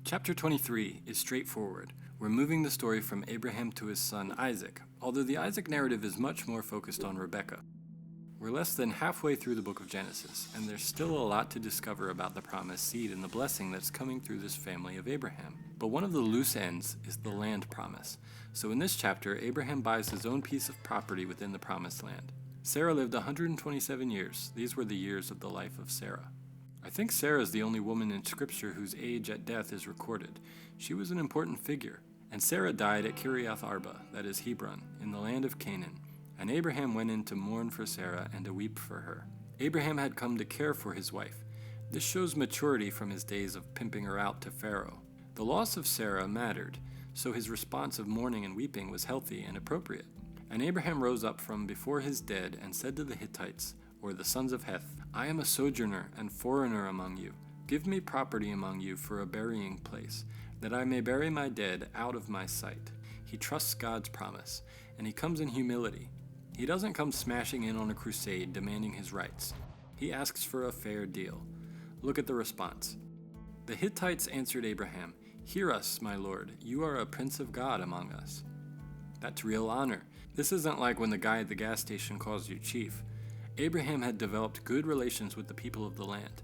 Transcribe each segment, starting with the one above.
Chapter 23 is straightforward. We're moving the story from Abraham to his son Isaac, although the Isaac narrative is much more focused on Rebekah. We're less than halfway through the book of Genesis, and there's still a lot to discover about the promised seed and the blessing that's coming through this family of Abraham. But one of the loose ends is the land promise. So in this chapter, Abraham buys his own piece of property within the promised land. Sarah lived 127 years. These were the years of the life of Sarah. I think Sarah is the only woman in Scripture whose age at death is recorded. She was an important figure. And Sarah died at Kiriath Arba, that is Hebron, in the land of Canaan. And Abraham went in to mourn for Sarah and to weep for her. Abraham had come to care for his wife. This shows maturity from his days of pimping her out to Pharaoh. The loss of Sarah mattered, so his response of mourning and weeping was healthy and appropriate. And Abraham rose up from before his dead and said to the Hittites, or the sons of Heth, I am a sojourner and foreigner among you. Give me property among you for a burying place, that I may bury my dead out of my sight. He trusts God's promise, and he comes in humility. He doesn't come smashing in on a crusade demanding his rights. He asks for a fair deal. Look at the response. The Hittites answered Abraham, Hear us, my lord, you are a prince of God among us. That's real honor. This isn't like when the guy at the gas station calls you chief. Abraham had developed good relations with the people of the land.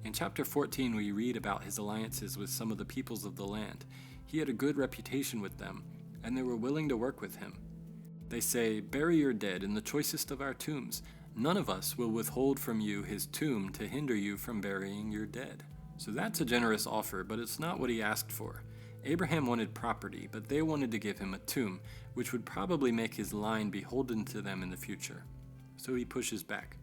In chapter 14, we read about his alliances with some of the peoples of the land. He had a good reputation with them, and they were willing to work with him. They say, Bury your dead in the choicest of our tombs. None of us will withhold from you his tomb to hinder you from burying your dead. So that's a generous offer, but it's not what he asked for. Abraham wanted property, but they wanted to give him a tomb, which would probably make his line beholden to them in the future. So he pushes back.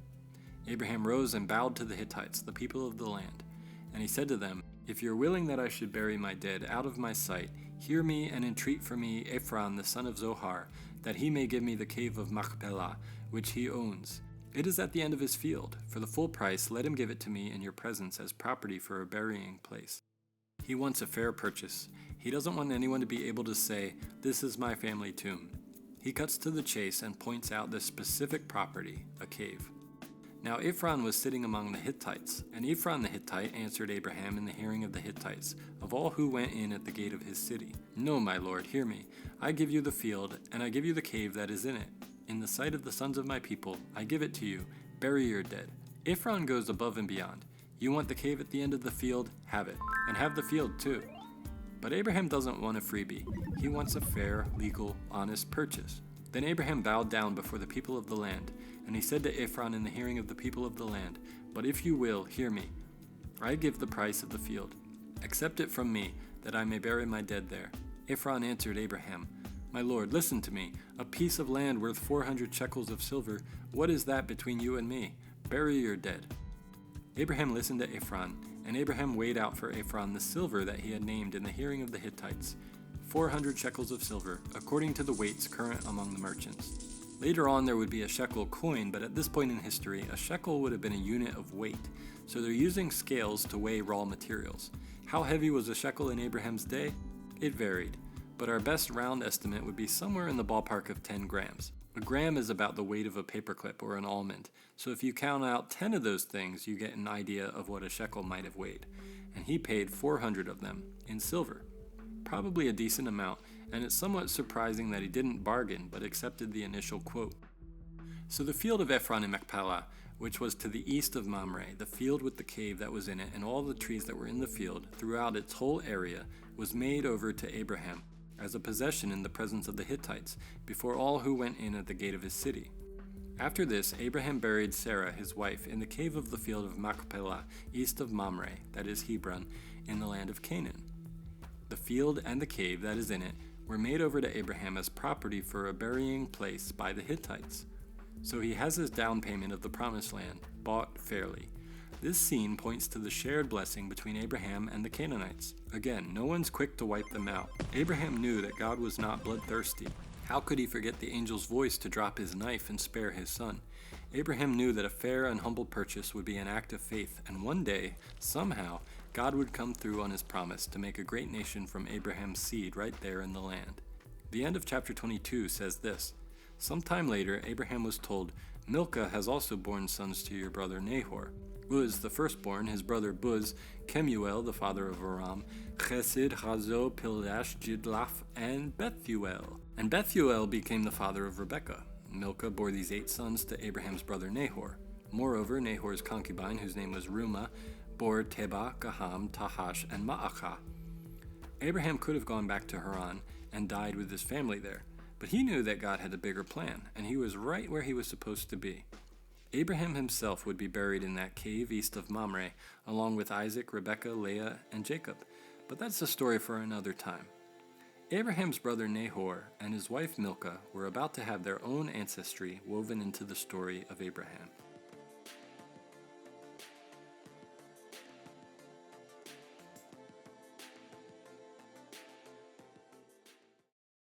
Abraham rose and bowed to the Hittites, the people of the land. And he said to them, If you're willing that I should bury my dead out of my sight, hear me and entreat for me Ephron the son of Zohar, that he may give me the cave of Machpelah, which he owns. It is at the end of his field. For the full price, let him give it to me in your presence as property for a burying place. He wants a fair purchase. He doesn't want anyone to be able to say, This is my family tomb. He cuts to the chase and points out this specific property, a cave. Now Ephron was sitting among the Hittites, and Ephron the Hittite answered Abraham in the hearing of the Hittites, of all who went in at the gate of his city, No, my lord, hear me. I give you the field, and I give you the cave that is in it. In the sight of the sons of my people, I give it to you. Bury your dead. Ephron goes above and beyond. You want the cave at the end of the field? Have it. And have the field too. But Abraham doesn't want a freebie. He wants a fair, legal, honest purchase. Then Abraham bowed down before the people of the land, and he said to Ephron in the hearing of the people of the land, But if you will, hear me. I give the price of the field. Accept it from me, that I may bury my dead there. Ephron answered Abraham, My lord, listen to me. A piece of land worth 400 shekels of silver, what is that between you and me? Bury your dead. Abraham listened to Ephron, and Abraham weighed out for Ephron the silver that he had named in the hearing of the Hittites, 400 shekels of silver, according to the weights current among the merchants. Later on there would be a shekel coin, but at this point in history, a shekel would have been a unit of weight, so they're using scales to weigh raw materials. How heavy was a shekel in Abraham's day? It varied, but our best round estimate would be somewhere in the ballpark of 10 grams. A gram is about the weight of a paperclip or an almond, so if you count out 10 of those things, you get an idea of what a shekel might have weighed. And he paid 400 of them in silver. Probably a decent amount, and it's somewhat surprising that he didn't bargain but accepted the initial quote. So the field of Ephron in Machpelah, which was to the east of Mamre, the field with the cave that was in it and all the trees that were in the field throughout its whole area, was made over to Abraham as a possession in the presence of the Hittites, before all who went in at the gate of his city. After this, Abraham buried Sarah, his wife, in the cave of the field of Machpelah, east of Mamre, that is Hebron, in the land of Canaan. The field and the cave that is in it were made over to Abraham as property for a burying place by the Hittites. So he has his down payment of the promised land, bought fairly. This scene points to the shared blessing between Abraham and the Canaanites. Again, no one's quick to wipe them out. Abraham knew that God was not bloodthirsty. How could he forget the angel's voice to drop his knife and spare his son? Abraham knew that a fair and humble purchase would be an act of faith, and one day, somehow, God would come through on his promise to make a great nation from Abraham's seed right there in the land. The end of chapter 22 says this, Sometime later, Abraham was told, Milcah has also borne sons to your brother Nahor. Uz, the firstborn, his brother Buz, Kemuel, the father of Aram, Chesed, Hazo, Pildash, Jidlaph, and Bethuel. And Bethuel became the father of Rebekah. Milcah bore these 8 sons to Abraham's brother Nahor. Moreover, Nahor's concubine, whose name was Reumah, bore Teba, Gaham, Tahash, and Ma'achah. Abraham could have gone back to Haran and died with his family there, but he knew that God had a bigger plan, and he was right where he was supposed to be. Abraham himself would be buried in that cave east of Mamre, along with Isaac, Rebekah, Leah, and Jacob, but that's a story for another time. Abraham's brother Nahor and his wife Milcah were about to have their own ancestry woven into the story of Abraham.